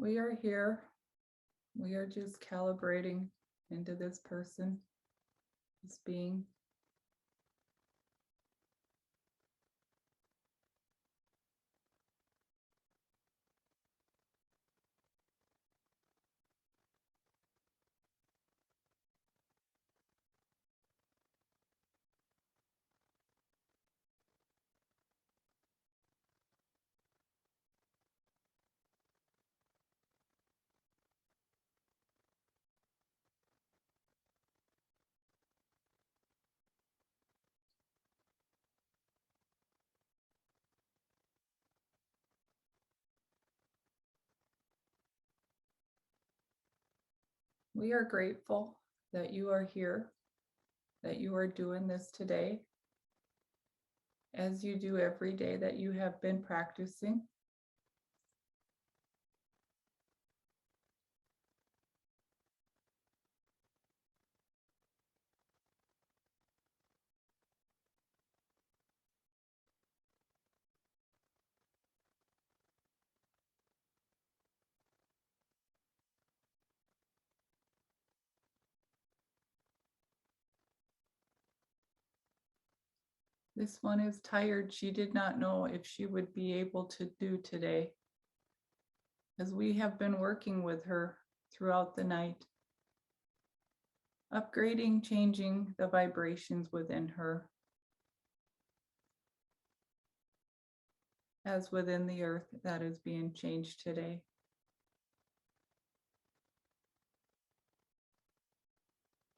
We are here. We are just calibrating into this person, this being. We are grateful that you are here, that you are doing this today, as you do every day that you have been practicing. This one is tired. She did not know if she would be able to do today, as we have been working with her throughout the night, upgrading, changing the vibrations within her, as within the earth that is being changed today.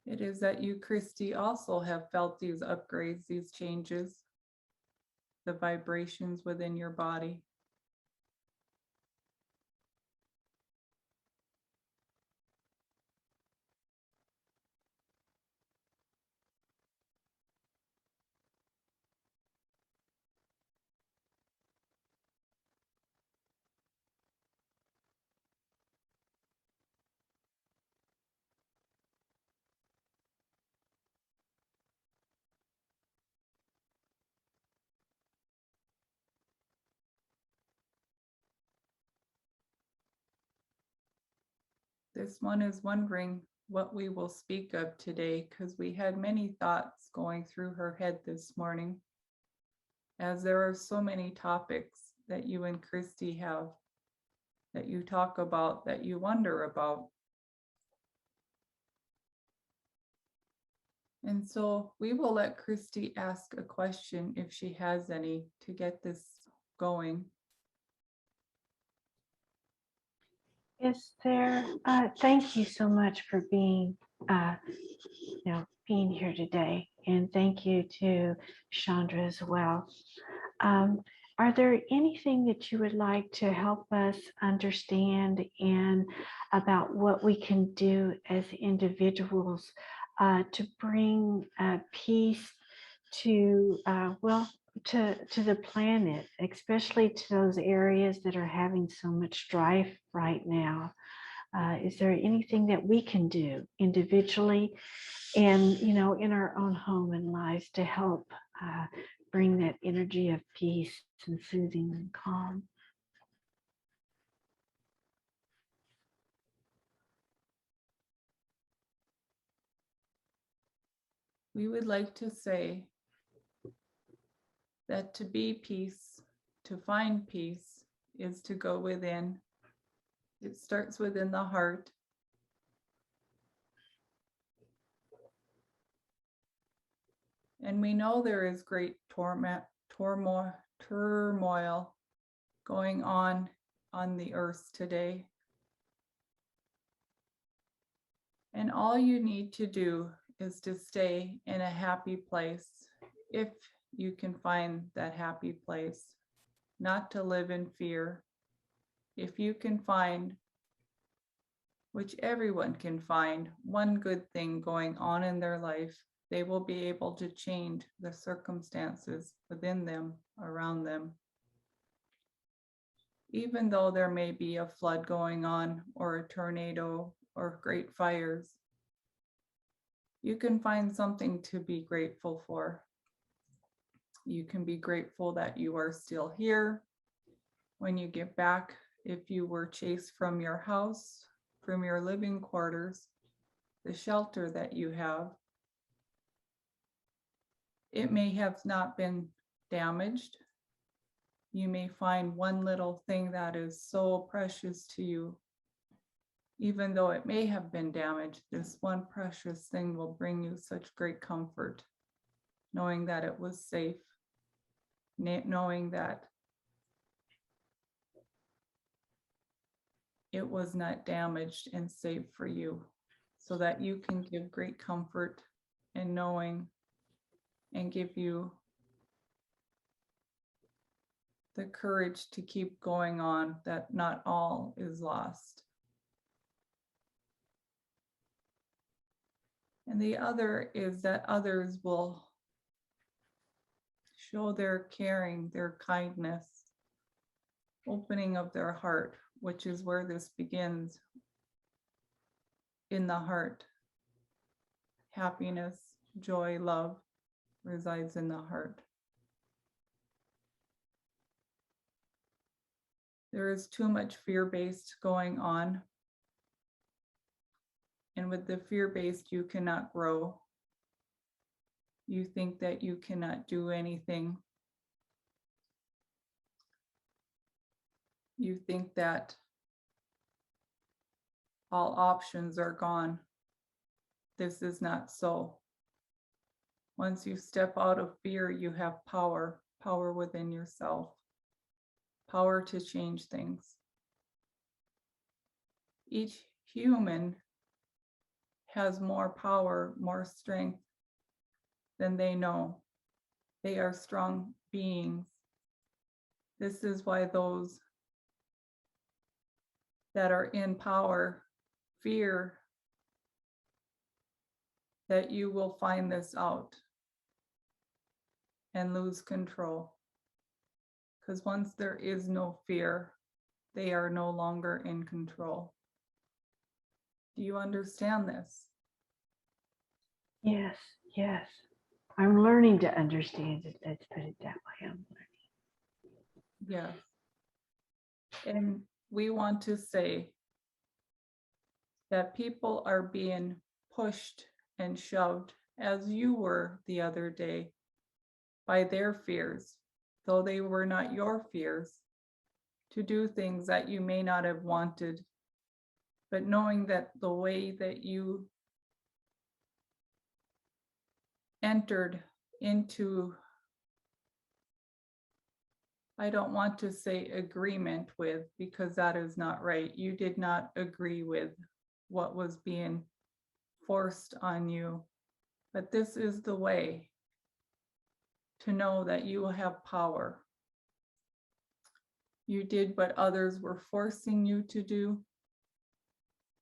It is that you, Christie, also have felt these upgrades, these changes, the vibrations within your body. This one is wondering what we will speak of today, because we had many thoughts going through her head this morning, as there are so many topics that you and Christie have, that you talk about, that you wonder about. And so we will let Christie ask a question if she has any to get this going. Is there, thank you so much for being, being here today. And thank you to Chandra as well. Are there anything that you would like to help us understand and about what we can do as individuals to bring peace to, to the planet, especially to those areas that are having so much strife right now? Is there anything that we can do individually and, in our own home and lives to help bring that energy of peace and soothing and calm? We would like to say that to be peace, to find peace, is to go within. It starts within the heart. And we know there is great turmoil going on the earth today. And all you need to do is to stay in a happy place, if you can find that happy place, not to live in fear. If you can find, which everyone can find, one good thing going on in their life, they will be able to change the circumstances within them, around them. Even though there may be a flood going on, or a tornado, or great fires, you can find something to be grateful for. You can be grateful that you are still here when you get back if you were chased from your house, from your living quarters, the shelter that you have. It may have not been damaged. You may find one little thing that is so precious to you. Even though it may have been damaged, this one precious thing will bring you such great comfort, knowing that it was safe, knowing that it was not damaged and safe for you, so that you can give great comfort in knowing and give you the courage to keep going on, that not all is lost. And the other is that others will show their caring, their kindness, opening of their heart, which is where this begins, in the heart. Happiness, joy, love resides in the heart. There is too much fear-based going on. And with the fear-based, you cannot grow. You think that you cannot do anything. You think that all options are gone. This is not so. Once you step out of fear, you have power, power within yourself, power to change things. Each human has more power, more strength than they know. They are strong beings. This is why those that are in power fear that you will find this out and lose control. Because once there is no fear, they are no longer in control. Do you understand this? Yes, yes. I'm learning to understand it. Let's put it that way. I'm learning. Yes. And we want to say that people are being pushed and shoved, as you were the other day, by their fears, though they were not your fears, to do things that you may not have wanted, but knowing that the way that you entered into, I don't want to say agreement with, because that is not right. You did not agree with what was being forced on you, but this is the way to know that you will have power. You did what others were forcing you to do,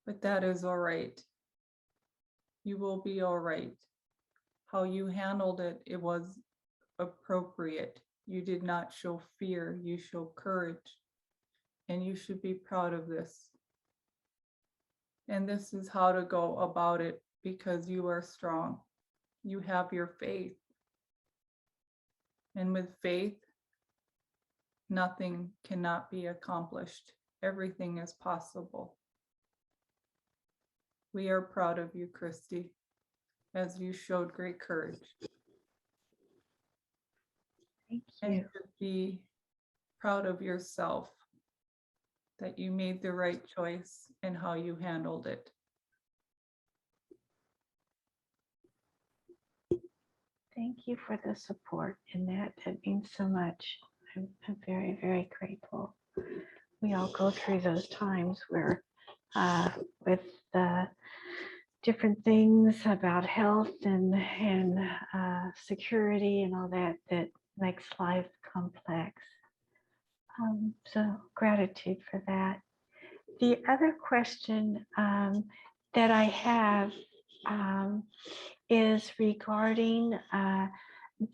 but that is all right. You will be all right. How you handled it, it was appropriate. You did not show fear, you show courage, and you should be proud of this. And this is how to go about it, because you are strong. You have your faith. And with faith, nothing cannot be accomplished. Everything is possible. We are proud of you, Christie, as you showed great courage. Thank And you. to be proud of yourself, that you made the right choice in how you handled it. Thank you for the support, and that means so much. I'm very, very grateful. We all go through those times where with the different things about health and security and all that makes life complex. So gratitude for that. The other question that I have is regarding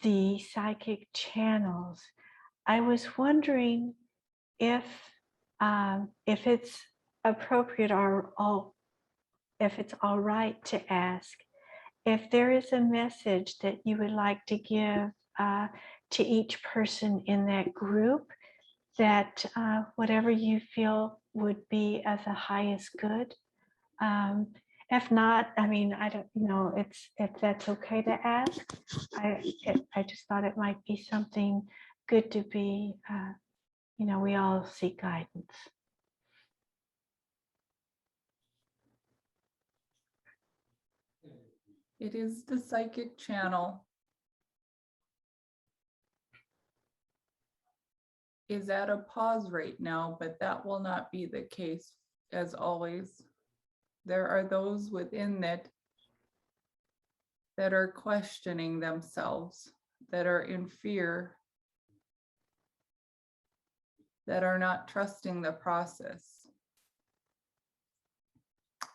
the psychic channels. I was wondering if it's appropriate or if it's all right to ask if there is a message that you would like to give to each person in that group that whatever you feel would be as a highest good. Um, if not, I mean, I don't, it's, if that's okay to ask, I just thought it might be something good to be, we all seek guidance. It is the psychic channel is at a pause right now, but that will not be the case as always. There are those within it that are questioning themselves, that are in fear, that are not trusting the process.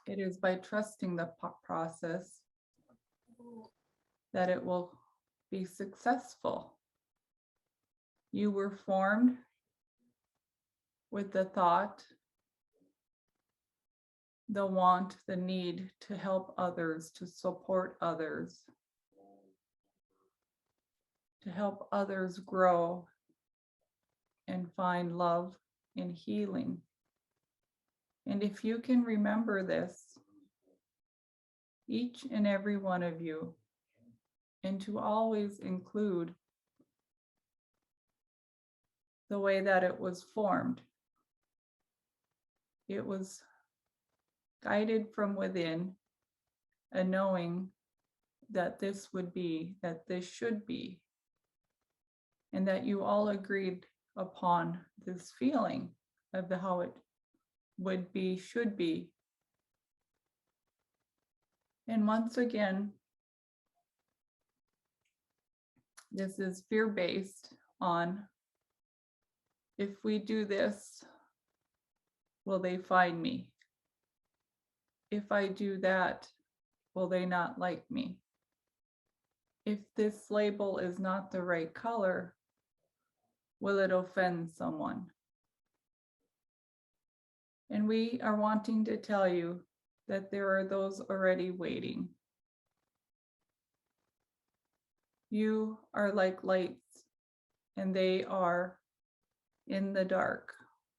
It is by trusting the process that it will be successful. You were formed with the thought, the want, the need to help others, to support others, to help others grow and find love and healing. And if you can remember this, each and every one of you, and to always include the way that it was formed. It was guided from within, a knowing that this would be, that this should be, and that you all agreed upon this feeling of how it would be, should be. And once again, this is fear-based on, if we do this, will they find me? If I do that, will they not like me? If this label is not the right color, will it offend someone? And we are wanting to tell you that there are those already waiting. You are like lights, and they are in the dark,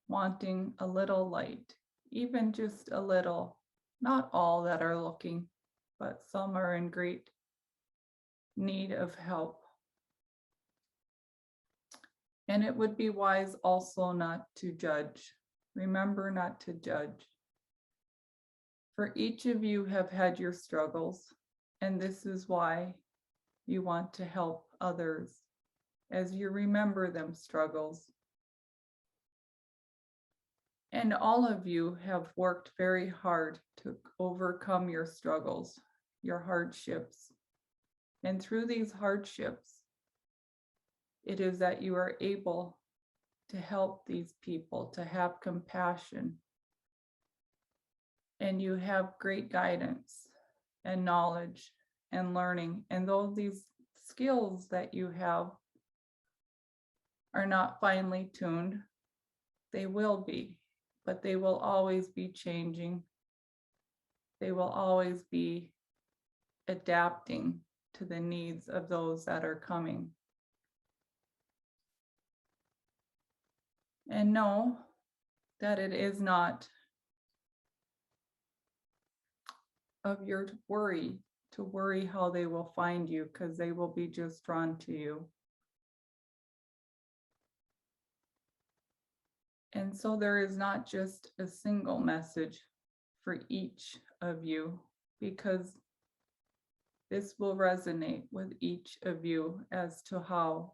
wanting a little light, even just a little. Not all that are looking, but some are in great need of help. And it would be wise also not to judge. Remember not to judge. For each of you have had your struggles, and this is why you want to help others as you remember them struggles. And all of you have worked very hard to overcome your struggles, your hardships. And through these hardships, it is that you are able to help these people, to have compassion. And you have great guidance and knowledge and learning. And though these skills that you have are not finely tuned, they will be, but they will always be changing. They will always be adapting to the needs of those that are coming. And know that it is not of your worry to worry how they will find you, because they will be just drawn to you. And so there is not just a single message for each of you, because this will resonate with each of you as to how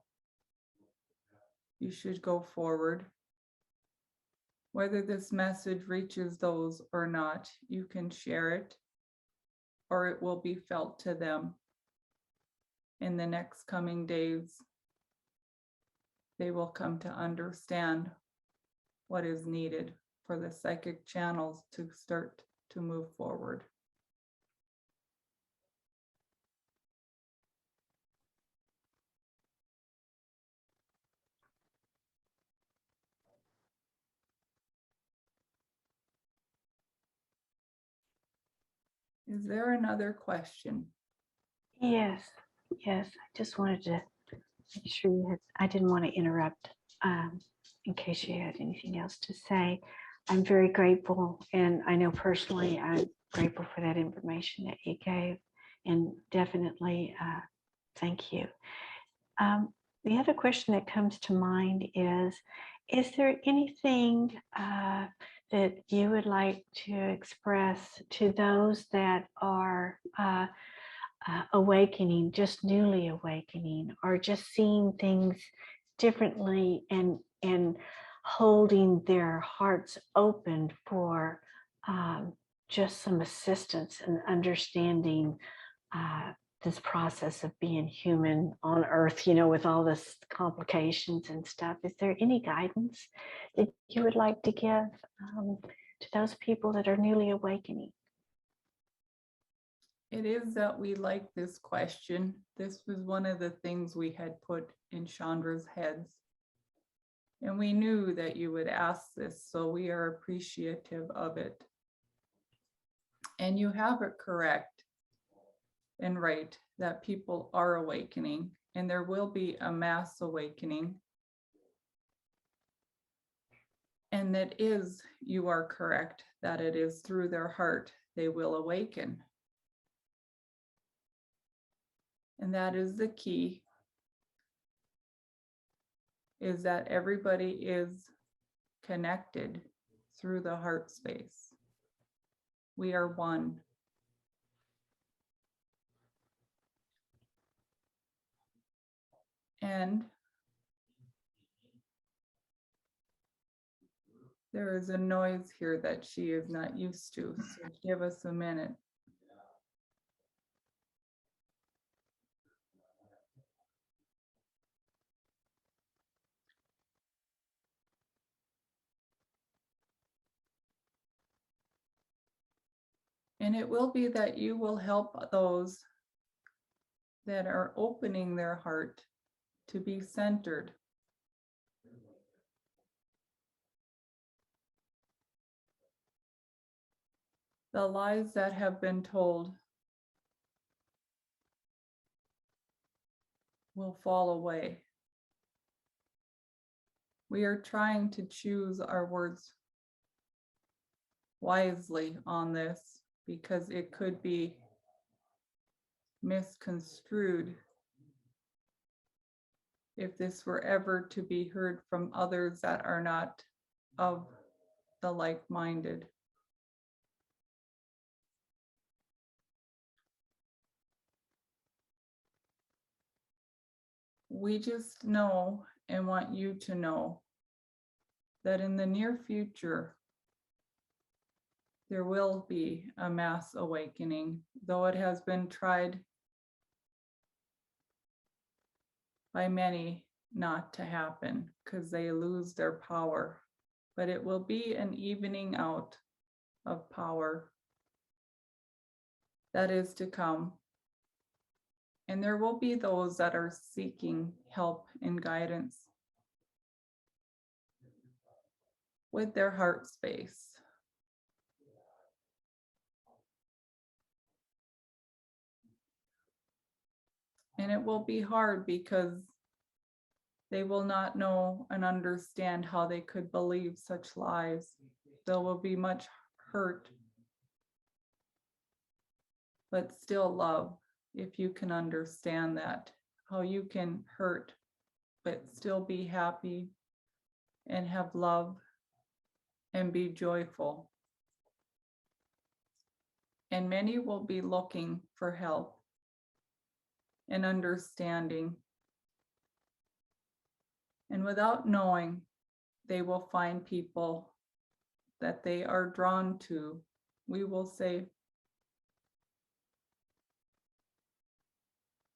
you should go forward. Whether this message reaches those or not, you can share it, or it will be felt to them in the next coming days. They will come to understand what is needed for the psychic channels to start to move forward. Is there another question? Yes, I just wanted to make sure I didn't want to interrupt, in case you had anything else to say. I'm very grateful, and I know personally I'm grateful for that information that you gave, and definitely thank you. The other question that comes to mind is there anything that you would like to express to those that are awakening, just newly awakening, or just seeing things differently and holding their hearts open for just some assistance and understanding this process of being human on earth, with all this complications and stuff? Is there any guidance that you would like to give to those people that are newly awakening? It is that we like this question. This was one of the things we had put in Chandra's heads. And we knew that you would ask this, so we are appreciative of it. And you have it correct and right that people are awakening, and there will be a mass awakening. And that is, you are correct, that it is through their heart they will awaken. And that is the key, is that everybody is connected through the heart space. We are one. And there is a noise here that she is not used to, so give us a minute. And it will be that you will help those that are opening their heart to be centered. The lies that have been told will fall away. We are trying to choose our words wisely on this, because it could be misconstrued if this were ever to be heard from others that are not of the like-minded. We just know and want you to know that in the near future, there will be a mass awakening, though it has been tried by many not to happen because they lose their power. But it will be an evening out of power that is to come. And there will be those that are seeking help and guidance with their heart space. And it will be hard because they will not know and understand how they could believe such lies. There will be much hurt, but still love, if you can understand that, how you can hurt, but still be happy and have love and be joyful. And many will be looking for help and understanding. And without knowing, they will find people that they are drawn to. We will say,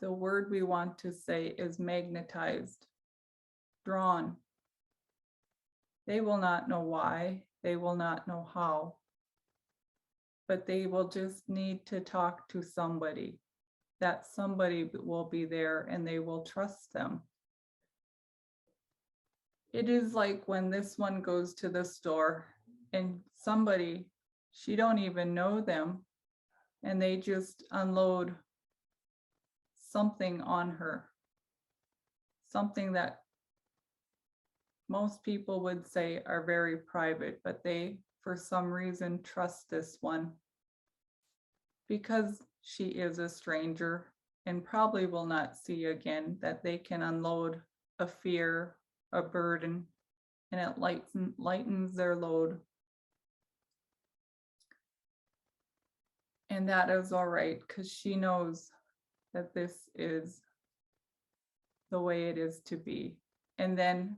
the word we want to say is magnetized, drawn. They will not know why, they will not know how, but they will just need to talk to somebody. That somebody will be there and they will trust them. It is like when this one goes to the store and somebody, she don't even know them, and they just unload something on her, something that most people would say are very private, but they, for some reason, trust this one because she is a stranger and probably will not see again, that they can unload a fear, a burden, and it lightens their load. And that is all right because she knows that this is the way it is to be. And then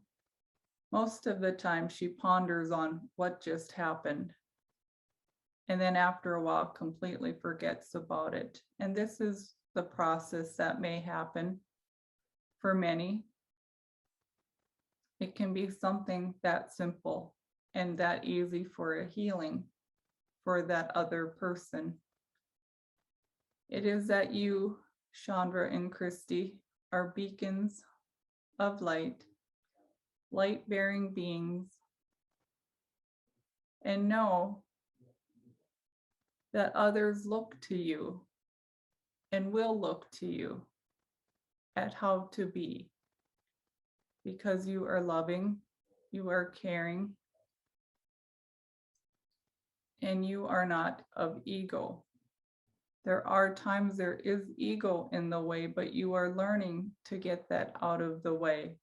most of the time she ponders on what just happened. And then after a while completely forgets about it. And this is the process that may happen for many. It can be something that simple and that easy for a healing for that other person. It is that you, Chandra and Christie, are beacons of light, light-bearing beings, and know that others look to you and will look to you at how to be, because you are loving, you are caring, and you are not of ego. There are times there is ego in the way, but you are learning to get that out of the way.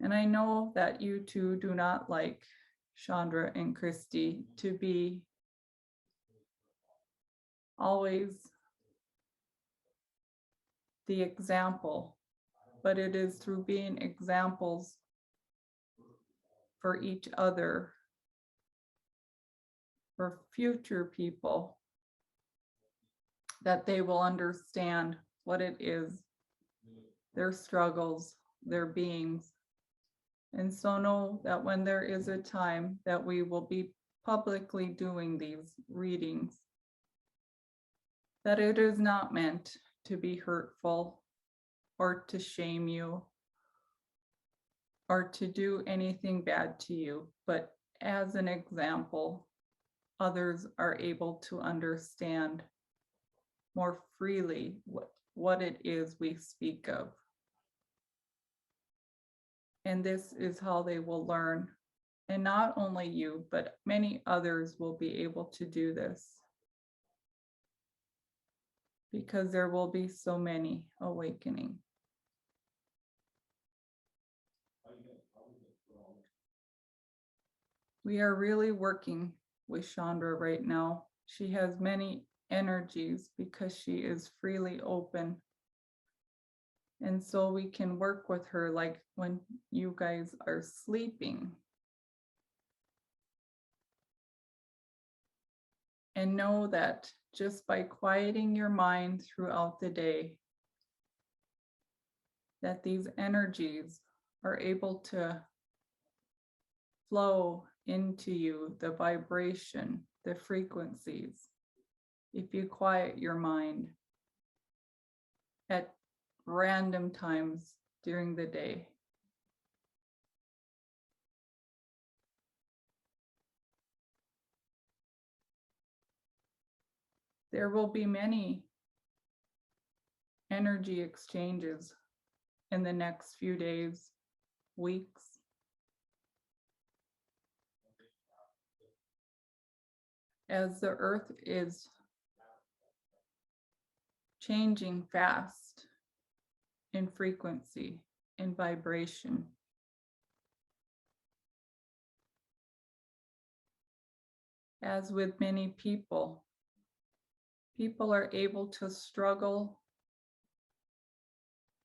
And I know that you two do not like Chandra and Christie to be always the example, but it is through being examples for each other, for future people, that they will understand what it is, their struggles, their beings. And so know that when there is a time that we will be publicly doing these readings, that it is not meant to be hurtful or to shame you or to do anything bad to you, but as an example, others are able to understand more freely what it is we speak of. And this is how they will learn. And not only you, but many others will be able to do this, because there will be so many awakening. We are really working with Chandra right now. She has many energies because she is freely open. And so we can work with her like when you guys are sleeping. And know that just by quieting your mind throughout the day, that these energies are able to flow into you, the vibration, the frequencies, if you quiet your mind at random times during the day. There will be many energy exchanges in the next few days, weeks. As the earth is changing fast in frequency, in vibration. As with many people, people are able to struggle,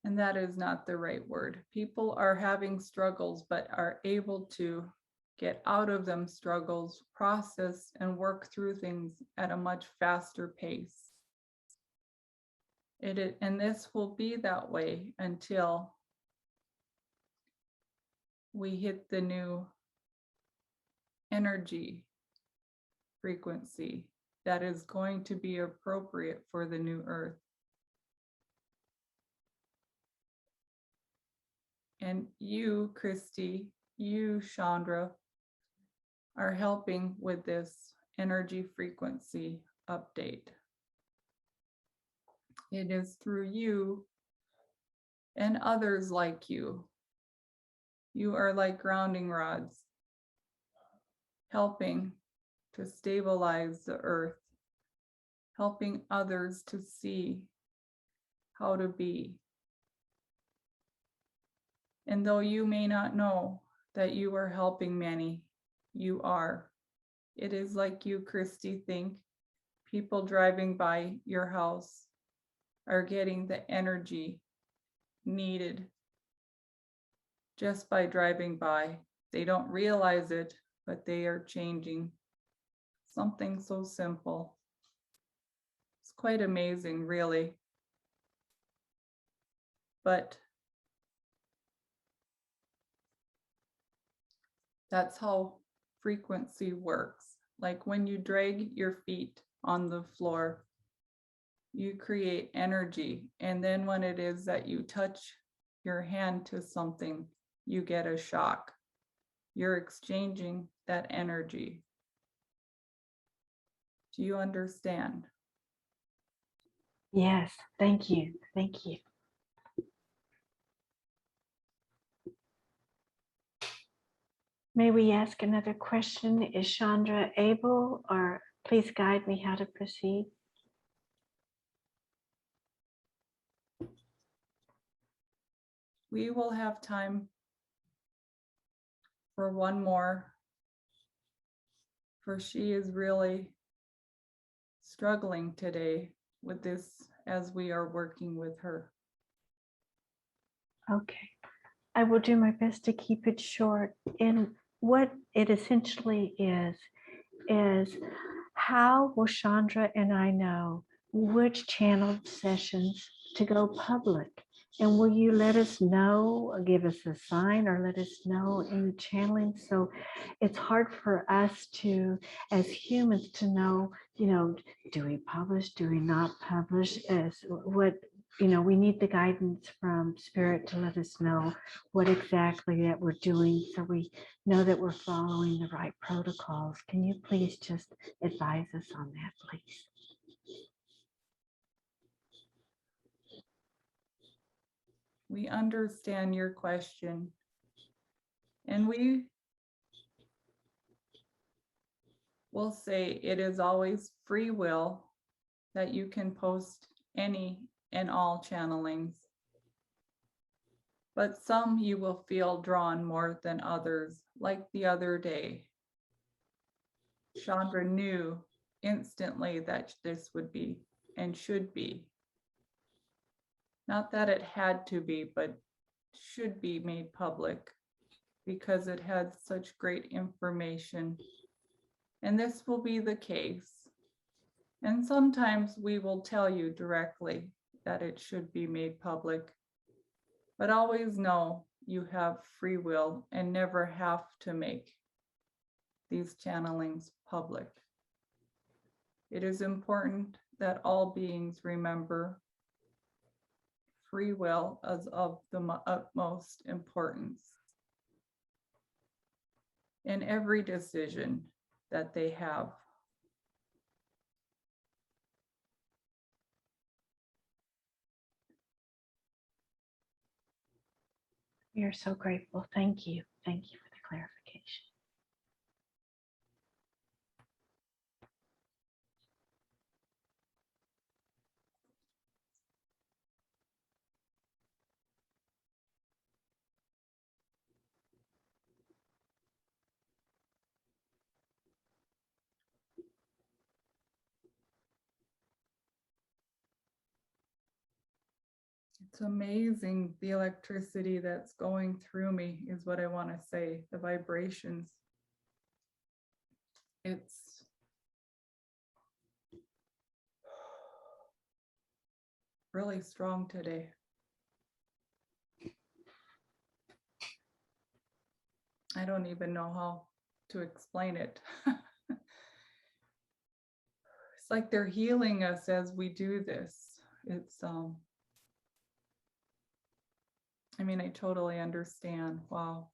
and that is not the right word. People are having struggles, but are able to get out of them struggles, process, and work through things at a much faster pace. And this will be that way until we hit the new energy frequency that is going to be appropriate for the new earth. And you, Christie, you, Chandra, are helping with this energy frequency update. It is through you and others like you. You are like grounding rods, helping to stabilize the earth, helping others to see how to be. And though you may not know that you are helping many, you are. It is like you, Christie, think people driving by your house are getting the energy needed just by driving by. They don't realize it, but they are changing something so simple. It's quite amazing, really. But that's how frequency works. Like when you drag your feet on the floor, you create energy. And then when it is that you touch your hand to something, you get a shock. You're exchanging that energy. Do you understand? Yes, thank you. Thank you. May we ask another question? Is Chandra able, or please guide me how to proceed? We will have time for one more, for she is really struggling today with this as we are working with her. Okay, I will do my best to keep it short. And what it essentially is how will Chandra and I know which channel sessions to go public? And will you let us know, or give us a sign, or let us know in the channeling? So it's hard for us to, as humans, to know, do we publish, do we not publish? As what, we need the guidance from Spirit to let us know what exactly that we're doing, so we know that we're following the right protocols. Can you please just advise us on that, please? We understand your question, and we will say it is always free will that you can post any and all channelings. But some you will feel drawn more than others, like the other day. Chandra knew instantly that this would be and should be. Not that it had to be, but should be made public because it had such great information. And this will be the case. And sometimes we will tell you directly that it should be made public. But always know you have free will and never have to make these channelings public. It is important that all beings remember free will is of the utmost importance in every decision that they have. We are so grateful. Thank you. Thank you for the clarification. It's amazing the electricity that's going through me is what I want to say, the vibrations. It's really strong today. I don't even know how to explain it. It's like they're healing us as we do this. It's I mean, I totally understand. Wow.